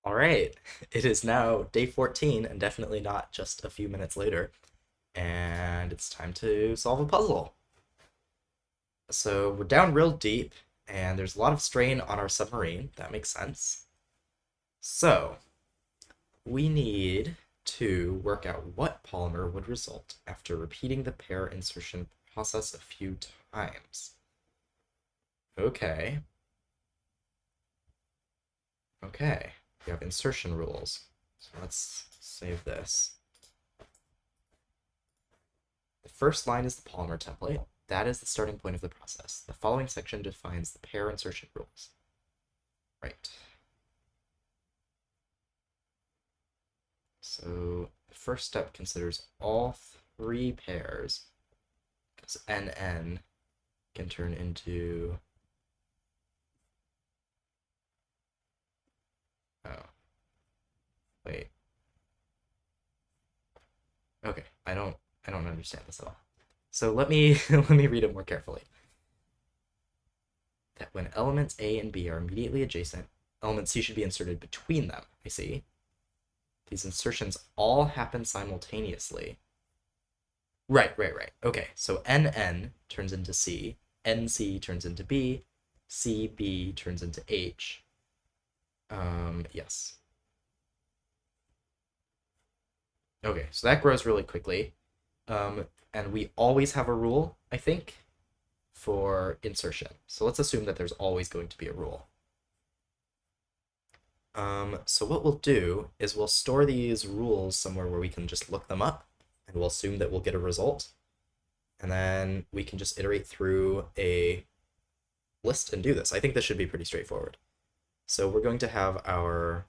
All right, it is now day 14 and definitely not just a few minutes later, and it's time to solve a puzzle. So we're down real deep, and there's a lot of strain on our submarine. That makes sense. So we need to work out what polymer would result after repeating the pair insertion process a few times. Okay, okay, we have insertion rules. So let's save this. The first line is the polymer template. That is the starting point of the process. The following section defines the pair insertion rules. Right. So the first step considers all three pairs, because NN can turn into... Oh. Wait. Okay, I don't understand this at all. So let me let me read it more carefully. That when elements A and B are immediately adjacent, element C should be inserted between them. I see. These insertions all happen simultaneously. Right. Okay, so NN turns into C, NC turns into B, CB turns into H. Yes. Okay, so that grows really quickly. And we always have a rule, I think, for insertion. So let's assume that there's always going to be a rule. So what we'll do is we'll store these rules somewhere where we can just look them up, and we'll assume that we'll get a result. And then we can just iterate through a list and do this. I think this should be pretty straightforward. So we're going to have our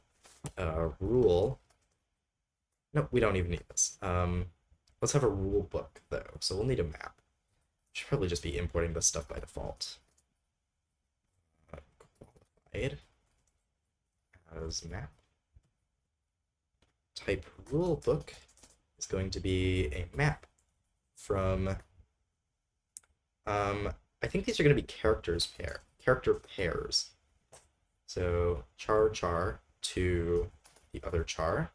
rule. No, we don't even need this. Let's have a rule book, though. So we'll need a map. Should probably just be importing this stuff by default. Qualified as map. Type rule book is going to be a map from... I think these are going to be character pairs. So char to the other char.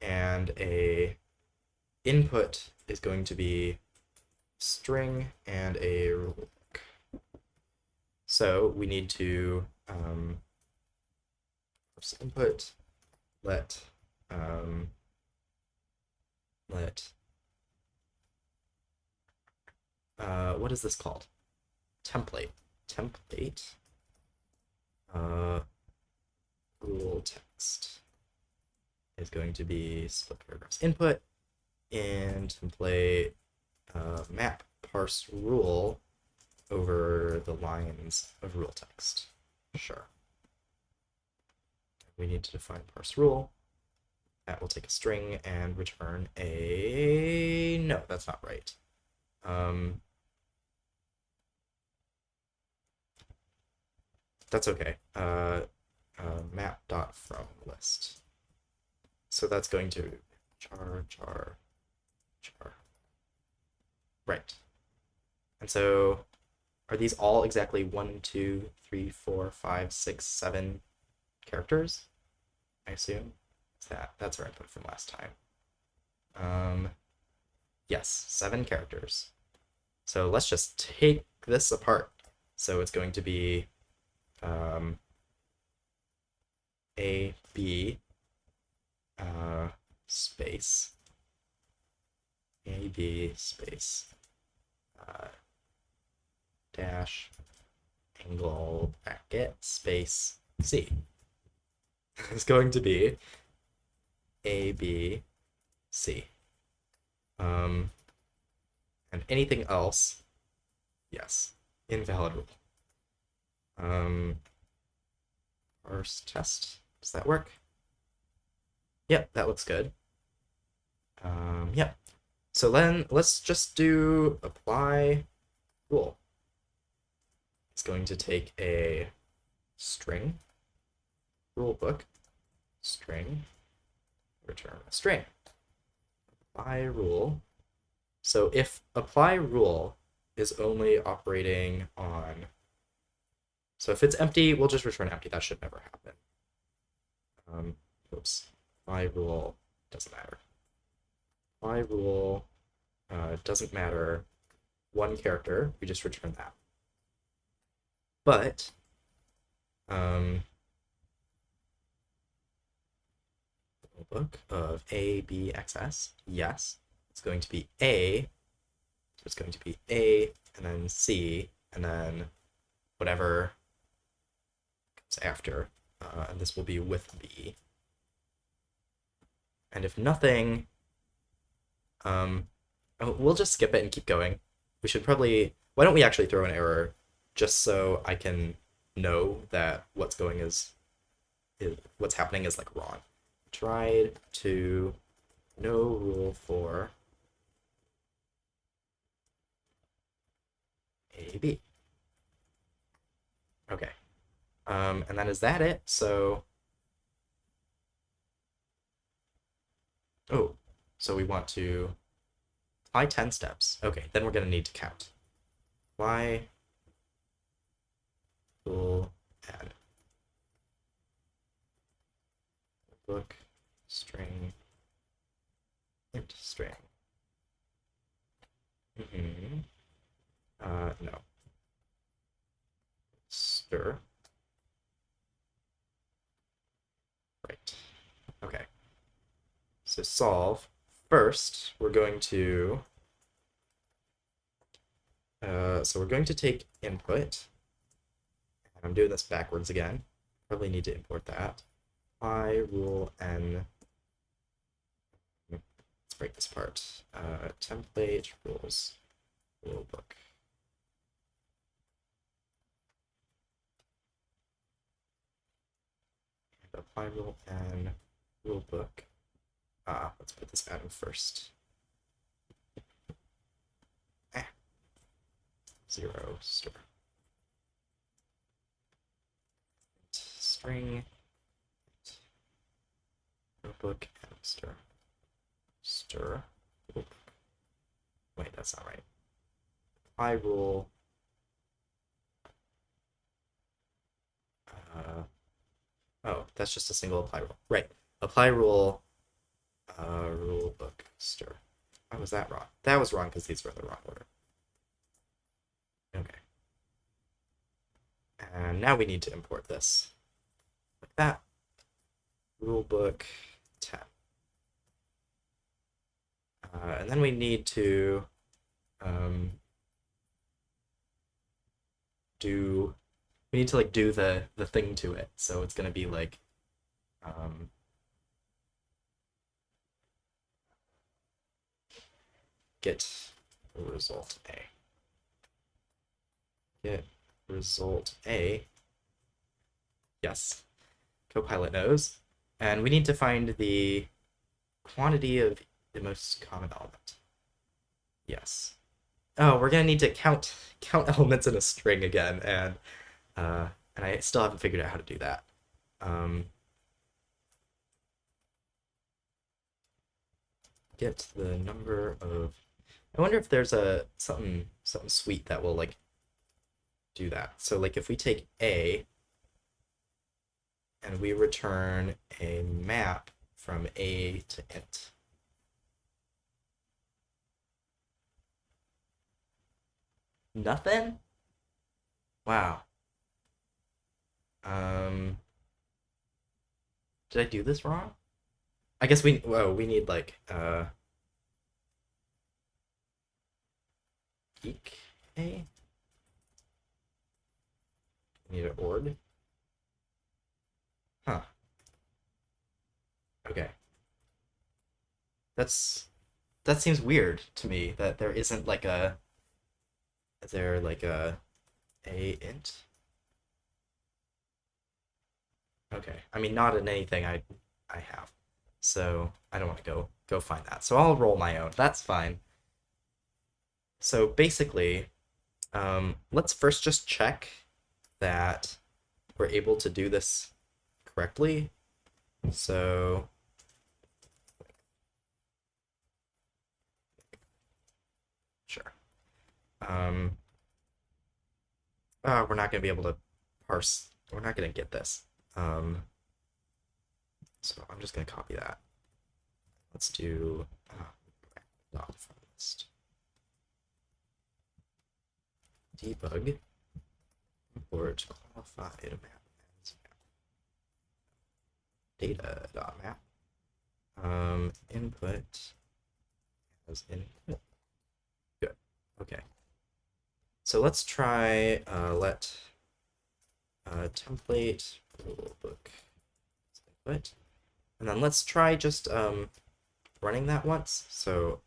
And a input is going to be string and a rule book. So we need to input let what is this called? Template rule text is going to be split paragraphs input and template map parse rule over the lines of rule text. Sure. We need to define parse rule. That will take a string and return a... No, that's not right. That's okay. Map.from list. So that's going to char. Right. And so are these all exactly 1, 2, 3, 4, 5, 6, 7 characters? I assume. That's our input from last time. Yes, 7 characters. So let's just take this apart. So it's going to be A, B, space, A, B, space, dash, angle, bracket, space, C. It's going to be A, B, C. And anything else, yes, invalid rule. First test, does that work? Yep, that looks good. Yep. So then let's just do apply rule. It's going to take a string, rule book, string, return a string. Apply rule. So if apply rule is only operating on... So if it's empty, we'll just return empty. That should never happen. Oops, apply rule doesn't matter. Apply rule doesn't matter. One character, we just return that. But book of A, B, X, S, yes, it's going to be A. So it's going to be A and then C and then whatever comes after. And this will be with B. And if nothing, we'll just skip it and keep going. We should probably, why don't we actually throw an error just so I can know that what's happening is like wrong. Tried to no rule for AB. Okay. And then is that it? So, oh, so we want to apply 10 steps. Okay, then we're going to need to count. Apply full add book string int string. No. Stir. Right. Okay. So solve. First, we're going to take input. And I'm doing this backwards again. Probably need to import that. I rule n. Let's break this apart. Template rules rule book. And apply rule n rule book. Let's put this n first. 0 stir. String rulebook and stir. Stir rulebook. Wait, that's not right. I rule. Oh, that's just a single apply rule. Right. Apply rule. Rulebook stir. Why was that wrong? That was wrong because these were in the wrong order. Okay. And now we need to import this. Like that. Rulebook 10. And then we need to do the thing to it. So it's gonna be like get result A. Get result A. Yes, Copilot knows. And we need to find the quantity of the most common element. Yes. Oh, we're gonna need to count elements in a string again, and I still haven't figured out how to do that. Get the number of. I wonder if there's something sweet that will like do that. So like if we take A and we return a map from A to int. Nothing? Wow. Did I do this wrong? I guess we need like geek A. Need an ord. Huh. Okay. That seems weird to me that there isn't like a int? Okay. I mean not in anything I have. So I don't want to go find that. So I'll roll my own. That's fine. So basically, let's first just check that we're able to do this correctly. So sure. We're not going to be able to parse. We're not going to get this. So I'm just going to copy that. Let's do dot from list. Debug import qualified map as data dot map. Input as input. Good. Okay. So let's try let template rule book input, and then let's try just running that once. So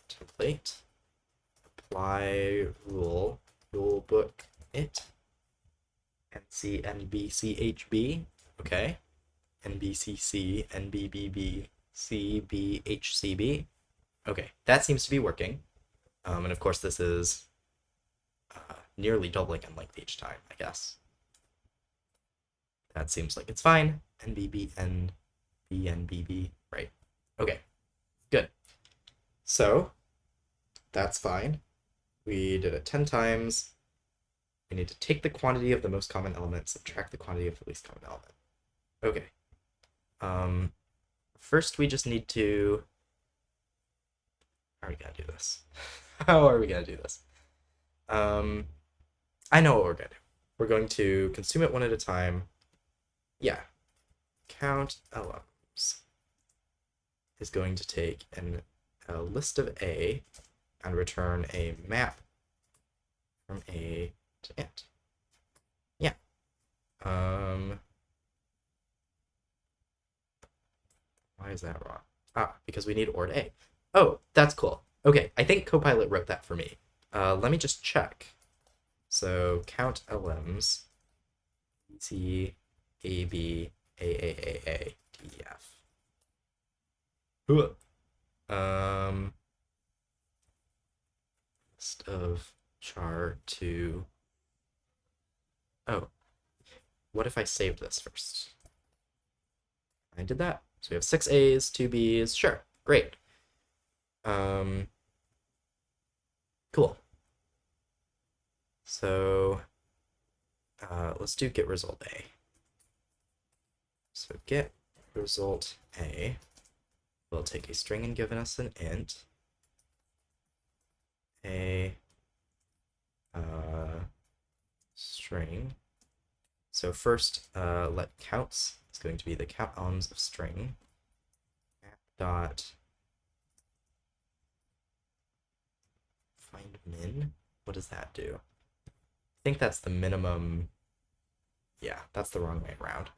template apply rule book it NCNBCHB. Okay. NBCC NBBB CBHCB. Okay, that seems to be working. And of course this is nearly doubling in length each time, I guess. That seems like it's fine. NBB NBNBB, right. Okay, good. So that's fine. We did it 10 times. We need to take the quantity of the most common element, subtract the quantity of the least common element. Okay. First we just need to... How are we gonna do this? How are we gonna do this? I know what we're gonna do. We're going to consume it one at a time. Yeah. Count LMs is going to take a list of A and return a map from A to int. Yeah. Why is that wrong? Ah, because we need ord A. Oh, that's cool. Okay, I think Copilot wrote that for me. Let me just check. So count LMs, C, A, B, A, D, F. List of char to... Oh, what if I saved this first? I did that. So we have 6 A's, 2 B's. Sure, great. Cool. So let's do get result A. So get result A will take a string and give us an int. A string. So first let counts is going to be the count elements of string. Dot find min. What does that do? I think that's the minimum. Yeah, that's the wrong way around.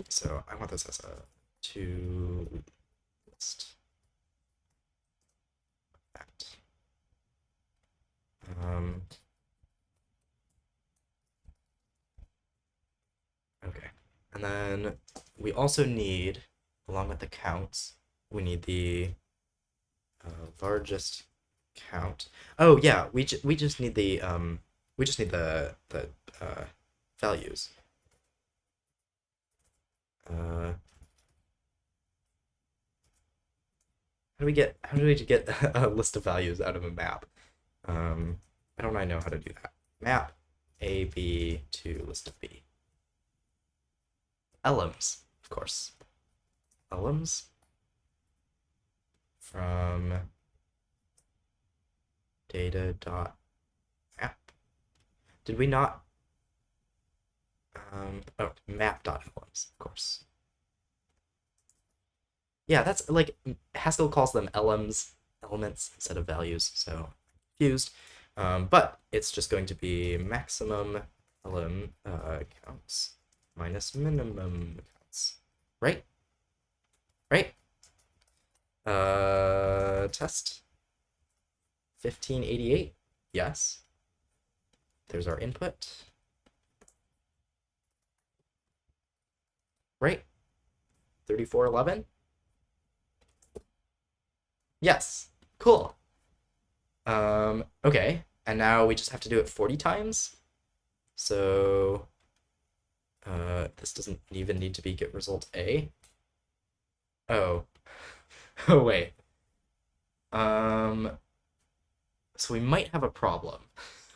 So I want this as a to list. That. Okay, and then we also need, along with the counts, we need the largest count. Oh yeah, we just need the values. How do we get a list of values out of a map? I don't know how to do that. Map A B to list of B. Elements, of course. Elements from data.app. Did we not? Oh, map.elements, of course. Yeah, that's like Haskell calls them elements instead of values, so I'm confused. But it's just going to be maximum counts minus minimum counts, right? Right? Test 1588. Yes. There's our input. Right? 3411. Yes. Cool. Okay. And now we just have to do it 40 times. So this doesn't even need to be get result A. Oh. Oh wait. So we might have a problem.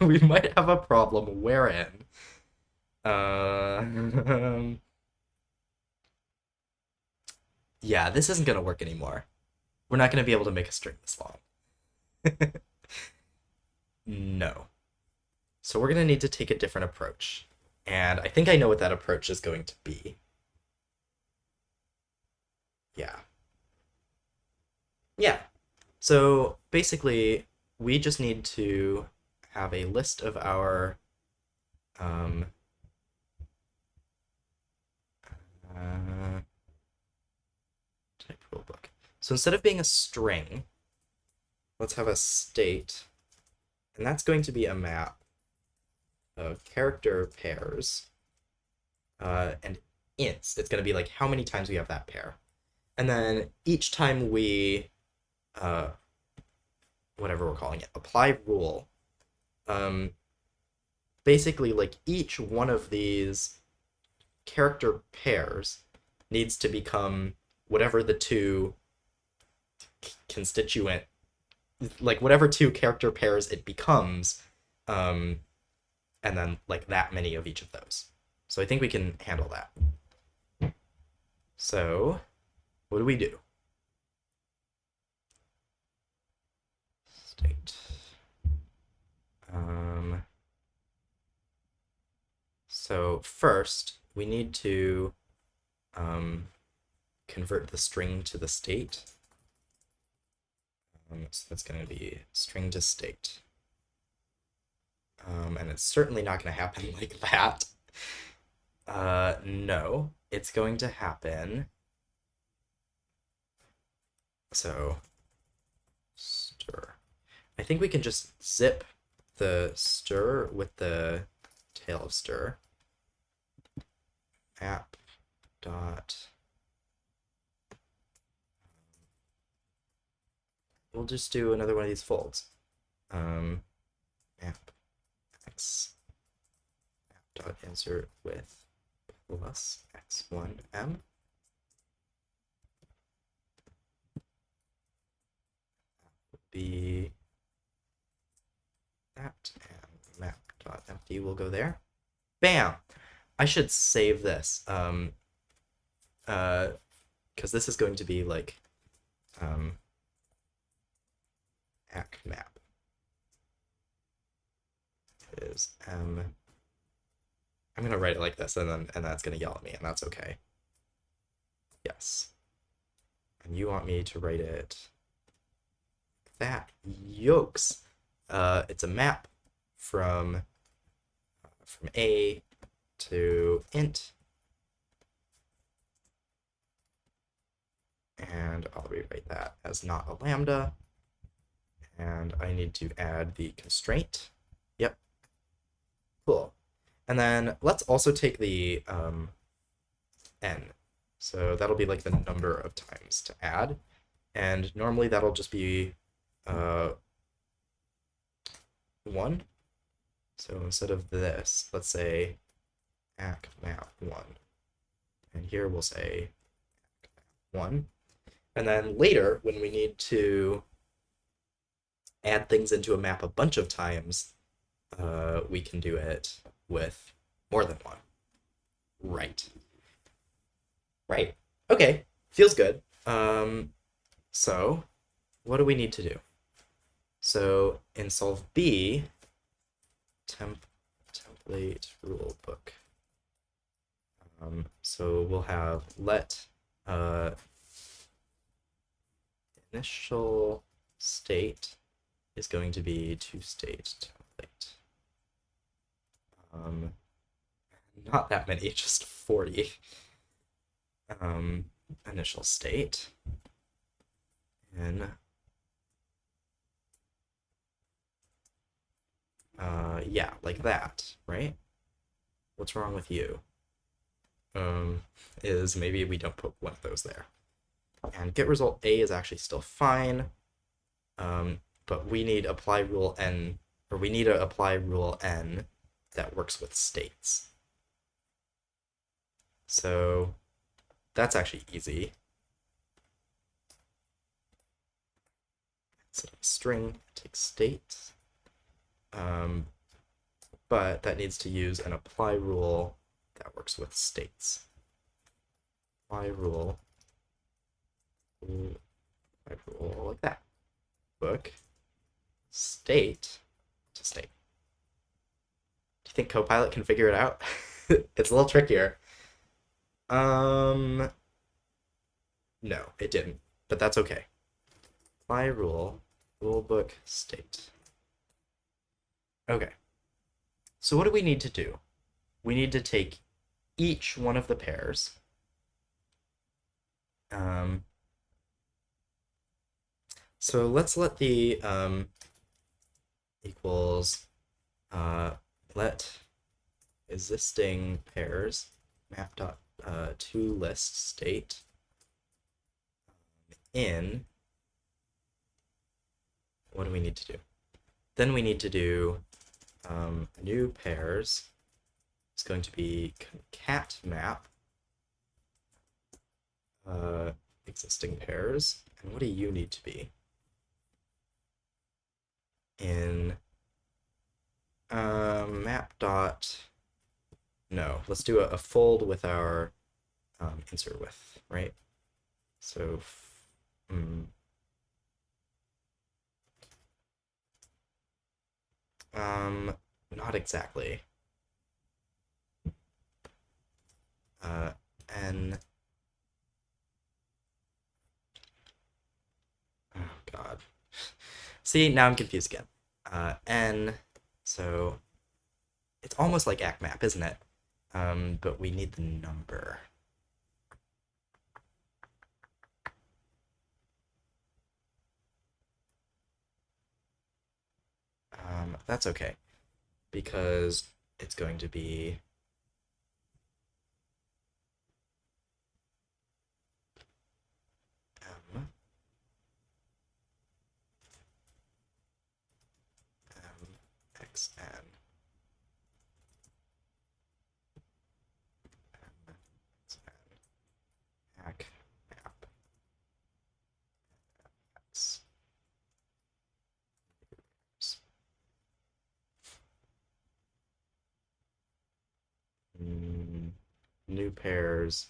We might have a problem wherein Yeah, this isn't gonna work anymore. We're not gonna be able to make a string this long. No. So we're gonna need to take a different approach. And I think I know what that approach is going to be. Yeah. Yeah. So basically, we just need to have a list of our um, type rulebook. So instead of being a string, let's have a state, and that's going to be a map of character pairs and ints. It's going to be like how many times we have that pair. And then each time we, whatever we're calling it, apply rule, basically like each one of these character pairs needs to become whatever the two constituent, like whatever two character pairs it becomes, and then like that many of each of those. So I think we can handle that. So what do we do? State. So first we need to convert the string to the state. So that's going to be string to state. And it's certainly not going to happen like that. No, it's going to happen. So stir. I think we can just zip the stir with the tail of stir. App dot. We'll just do another one of these folds. App x app dot insert with plus x1m. Be that, and map dot empty will go there. Bam! I should save this. Because this is going to be like ack map is I'm gonna write it like this, and that's gonna yell at me, and that's okay. Yes. And you want me to write it that. Yokes. It's a map from A to int, and I'll rewrite that as not a lambda, and I need to add the constraint. Yep. Cool. And then let's also take the n. So that'll be like the number of times to add, and normally that'll just be 1. So instead of this, let's say ack map 1. And here we'll say 1. And then later, when we need to add things into a map a bunch of times, we can do it with more than 1. Right. Right. Okay. Feels good. So what do we need to do? So in solve B, template rule book. So we'll have let initial state is going to be toState template. Not that many, just 40. Initial state. And yeah, like that, right? What's wrong with you? Is maybe we don't put one of those there. And get result A is actually still fine. But we need apply rule n, or we need to apply rule n that works with states. So that's actually easy. Instead of a string, take state. But that needs to use an apply rule that works with states. Apply rule rule like that. Book state to state. Do you think Copilot can figure it out? It's a little trickier. No, it didn't, but that's okay. Apply rule book state. Okay. So what do we need to do? We need to take each one of the pairs. So let's let the equals let existing pairs map dot to list state in. What do we need to do? Then we need to do new pairs. It's going to be cat map existing pairs. And what do you need to be? In map dot. No, let's do a fold with our insert with, right? So not exactly. N. Oh God. See, now I'm confused again. N. So it's almost like ACMap, isn't it? But we need the number. That's okay, because it's going to be M, X, N, M, X, N, hack, map, X. New pairs.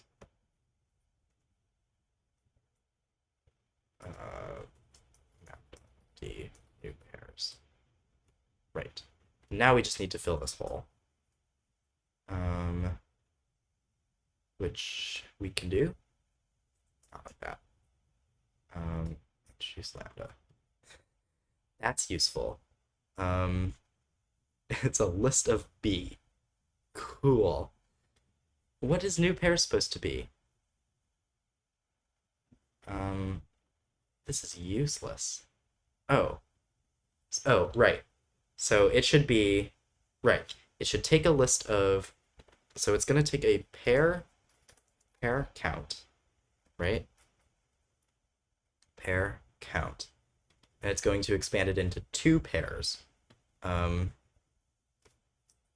D new pairs. Right. Now we just need to fill this hole. Which we can do. Not like that. Choose lambda. That's useful. It's a list of B. Cool. What is new pair supposed to be? This is useless. Oh. Oh, right. So it should be, right. It should take a list of, so it's going to take a pair count, right? Pair count. And it's going to expand it into two pairs.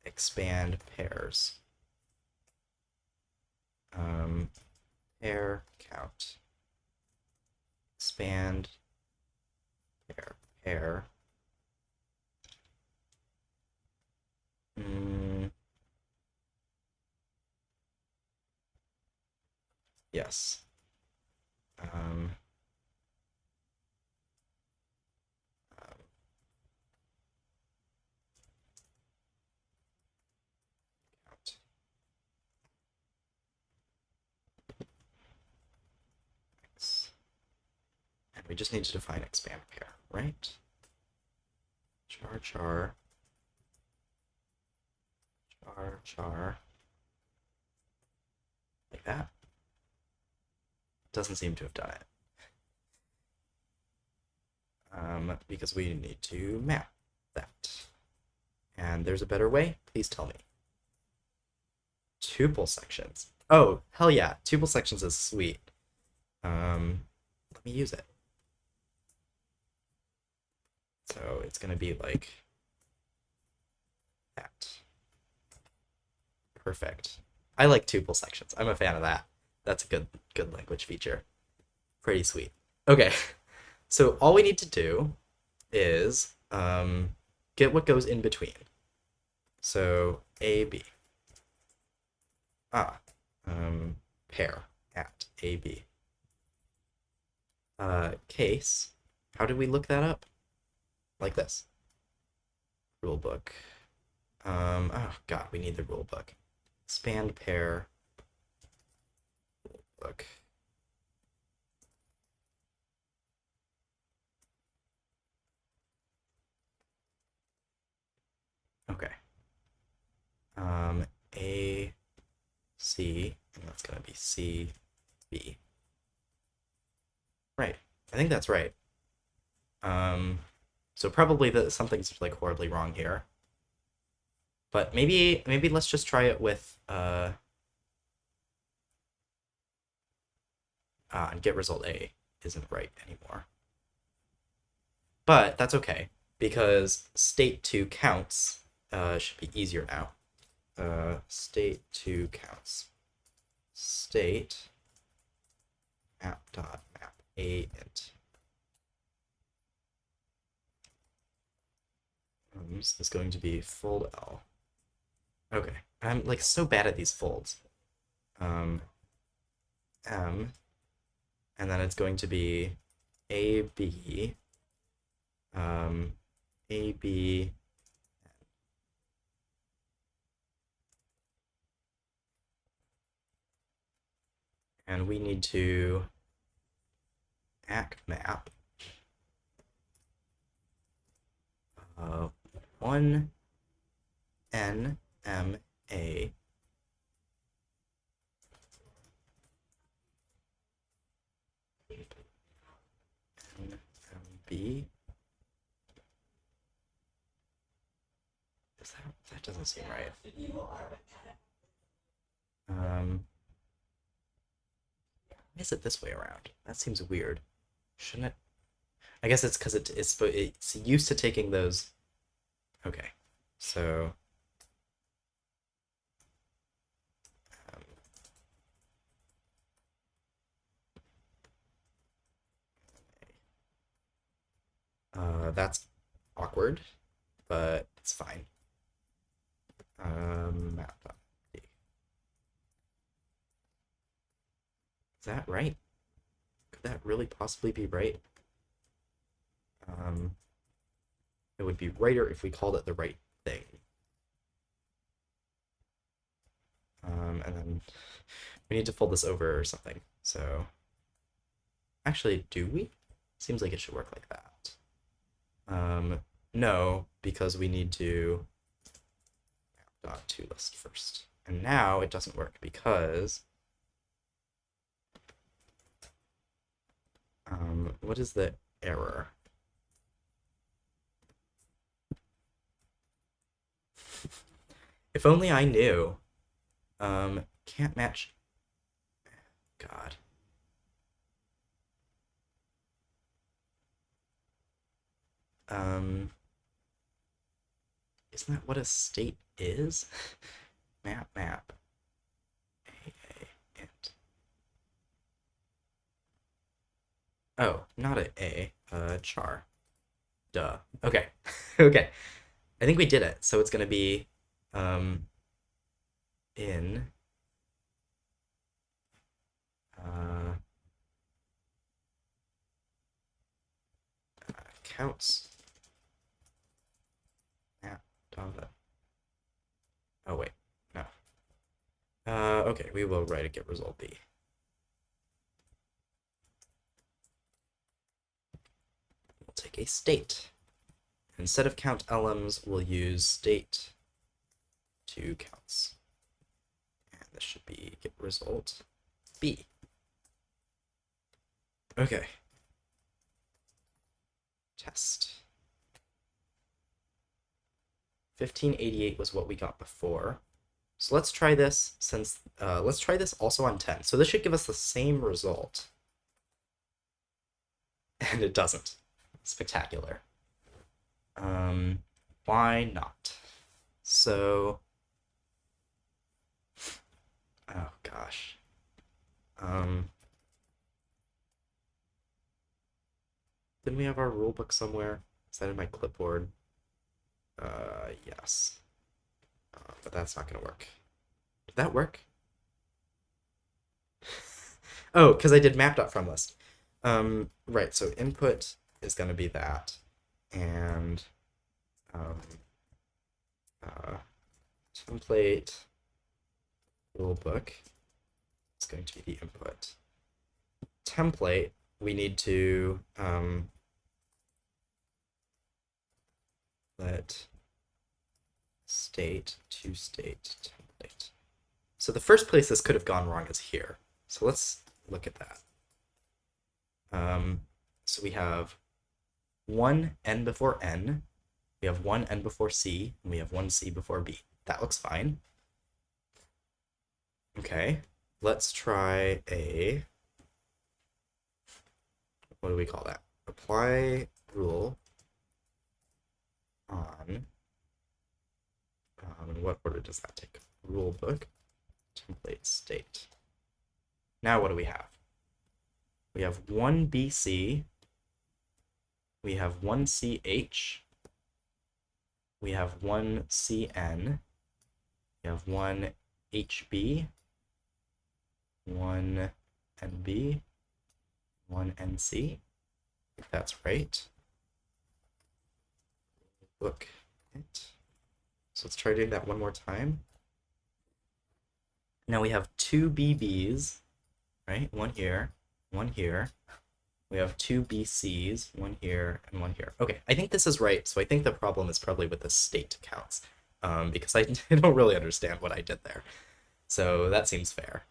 Expand pairs. Pair count. Expand pair. Yes. Count. X. And we just need to define expand pair, right? Char. Like that. Doesn't seem to have done it. Because we need to map that. And there's a better way? Please tell me. Tuple sections. Oh, hell yeah. Tuple sections is sweet. Let me use it. So it's going to be like that. Perfect. I like tuple sections. I'm a fan of that. That's a good language feature. Pretty sweet. Okay. So all we need to do is get what goes in between. So A, B. Pair at A, B. case, how did we look that up? Like this. Rulebook. Oh god, we need the rulebook. Expand pair. Rulebook. Okay. A, C, and that's gonna be C, B. Right. I think that's right. So probably something's like horribly wrong here. But maybe let's just try it with and get result A isn't right anymore. But that's okay because state 2 counts should be easier now. State 2 counts. State map A int. This is going to be fold L. Okay, I'm like so bad at these folds. M, and then it's going to be AB, AB, and we need to act map 1 N M A N M B. Is that doesn't seem right. Why is it this way around? That seems weird. Shouldn't it? I guess it's because it's used to taking those. Okay, so that's awkward, but it's fine. Map.d. Is that right? Could that really possibly be right? It would be righter if we called it the right thing. And then we need to fold this over or something. So actually, do we? Seems like it should work like that. No, because we need to dot to list first. And now it doesn't work because what is the error? If only I knew. Can't match. God. Isn't that what a state is? map. A int. Oh, not a char. Duh. Okay. Okay. I think we did it. So it's gonna be in counts map dot. Oh wait, no. Okay, we will write a get result B. We'll take a state. Instead of count LMs, we'll use state 2 counts. And this should be get result B. Okay. Test. 1588 was what we got before. So let's try this since let's try this also on 10. So this should give us the same result. And it doesn't. Spectacular. Why not? So oh gosh. Didn't we have our rulebook somewhere? Is that in my clipboard? Yes. But that's not gonna work. Did that work? Oh, because I did map.fromList. Right, so input is going to be that, and um, template rulebook is going to be the input. Template, we need to let state to state template. So the first place this could have gone wrong is here. So let's look at that. So we have one n before n, we have one n before c, and we have one c before b. That looks fine. Okay, let's try a, what do we call that? Apply rule on, what order does that take? Rule book, template state. Now what do we have? We have one BC, we have one CH, we have one CN, we have one HB, one NB, one NC, if that's right. Look it. So let's try doing that one more time. Now we have two BBs, right? One here, one here. We have two BCs, one here and one here. Okay, I think this is right. So I think the problem is probably with the state counts, because I don't really understand what I did there. So that seems fair.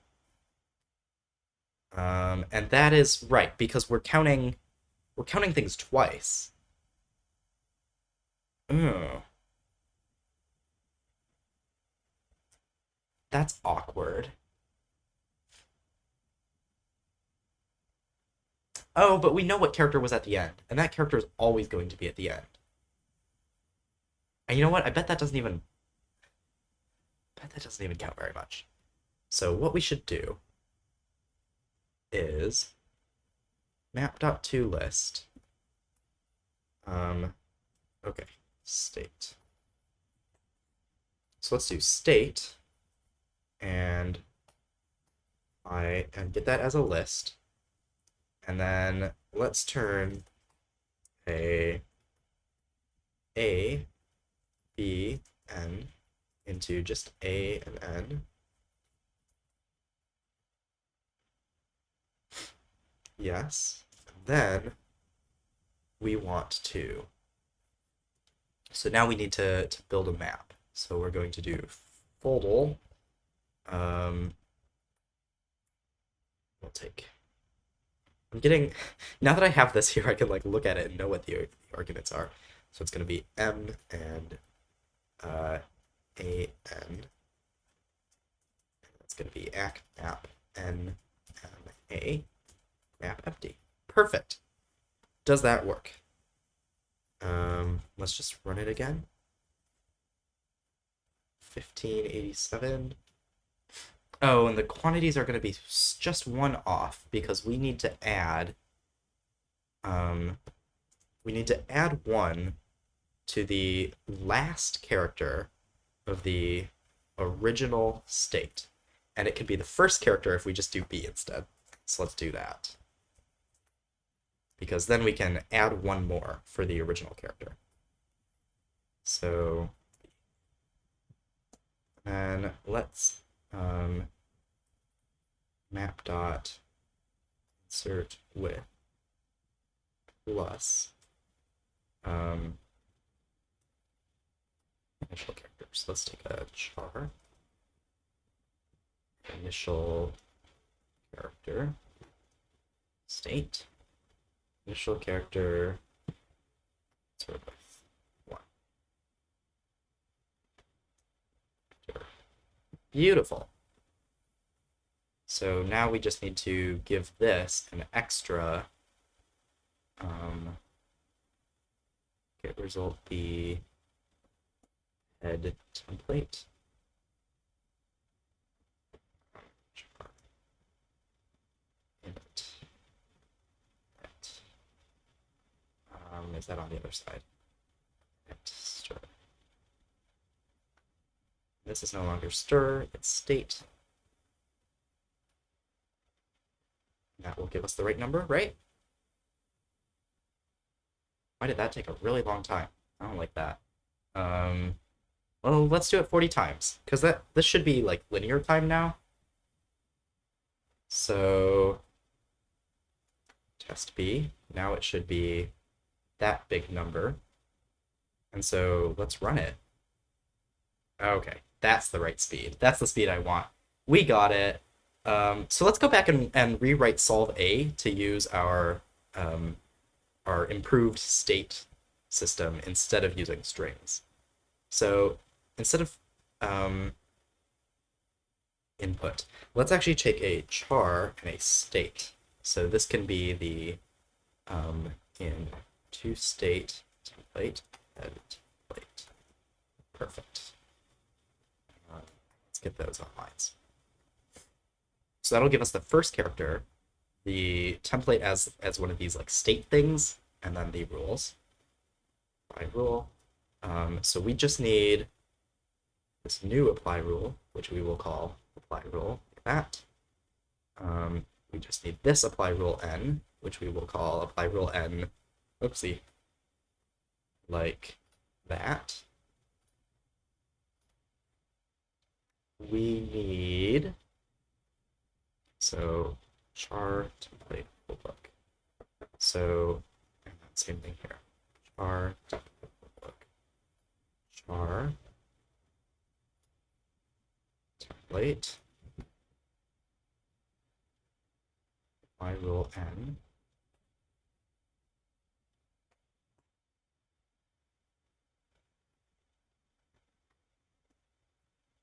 And that is right, because we're counting things twice. Oh. That's awkward. Oh, but we know what character was at the end, and that character is always going to be at the end. And you know what? I bet that doesn't even count very much. So what we should do is map.toList. Okay, state. So let's do state, and get that as a list. And then let's turn A, B, N into just A and N. Yes. And then we want to. So now we need to build a map. So we're going to do foldle. We'll take. I'm getting, now that I have this here, I can like look at it and know what the arguments are. So it's going to be M and A N. It's going to be map N M A map empty. Perfect. Does that work? Let's just run it again. 1587. Oh, and the quantities are going to be just one off because we need to add one to the last character of the original state. And it could be the first character if we just do B instead. So let's do that. Because then we can add one more for the original character. So, and let's map dot insert with plus initial characters. Let's take a char. Initial character state. Initial character insert with 1. Beautiful. So now we just need to give this an extra get result be head template. Is that on the other side? Stir. This is no longer stir, it's state. That will give us the right number, right? Why did that take a really long time? I don't like that. Um, well, let's do it 40 times, because this should be like linear time now. So test B, now it should be that big number. And so let's run it. Okay, that's the right speed. That's the speed I want. We got it. So let's go back and rewrite solve A to use our improved state system instead of using strings. So instead of input, let's actually take a char and a state. So this can be the in to state template edit template. Perfect. Let's get those on lines. So that'll give us the first character, the template as one of these like state things, and then the rules. Apply rule. So we just need this new apply rule, which we will call apply rule like that. We just need this apply rule n, which we will call apply rule n, oopsie, like that. We need, so char template Yoon-Buck. So, and that same thing here. Char template Yoon-Buck. Char template apply rule n.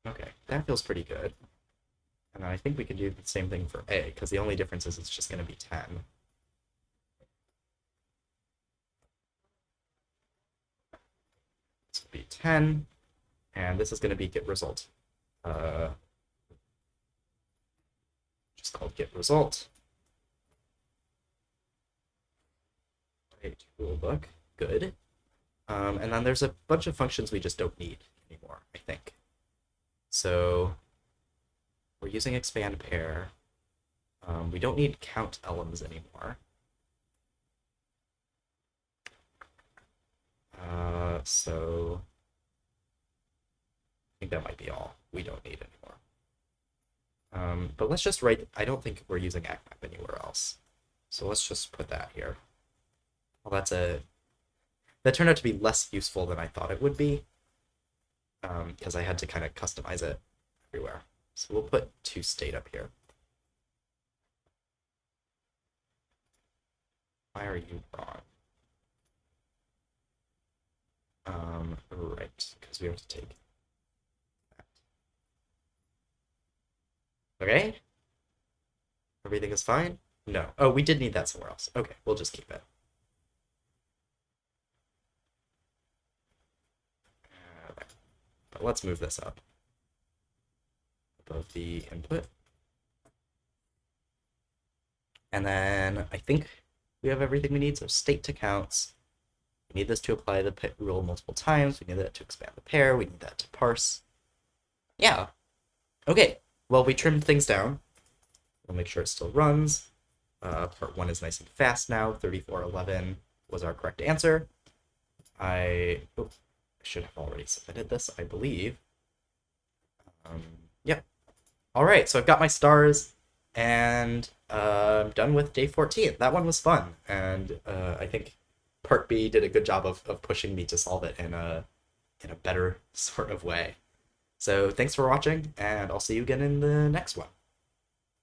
Okay, that feels pretty good. And then I think we can do the same thing for A, because the only difference is it's just going to be 10. This will be 10, and this is going to be get result. Just called get result. Right, Yoon-Buck, good. And then there's a bunch of functions we just don't need anymore, I think. So we're using expand pair. We don't need count elms anymore. So I think that might be all we don't need anymore. But let's just write, I don't think we're using ActMap anywhere else. So let's just put that here. Well, that turned out to be less useful than I thought it would be, because I had to kind of customize it everywhere. So we'll put toState up here. Why are you wrong? Right, because we have to take that. Okay? Everything is fine? No. Oh, we did need that somewhere else. Okay, we'll just keep it. But let's move this up above the input. And then I think we have everything we need. So state to counts. We need this to apply the rule multiple times. We need that to expand the pair. We need that to parse. Yeah. Okay. Well, we trimmed things down. We'll make sure it still runs. Part 1 is nice and fast now. 3411 was our correct answer. I should have already submitted this, I believe. Yep. All right, so I've got my stars, and I'm done with day 14. That one was fun, and I think part B did a good job of pushing me to solve it in a better sort of way. So thanks for watching, and I'll see you again in the next one.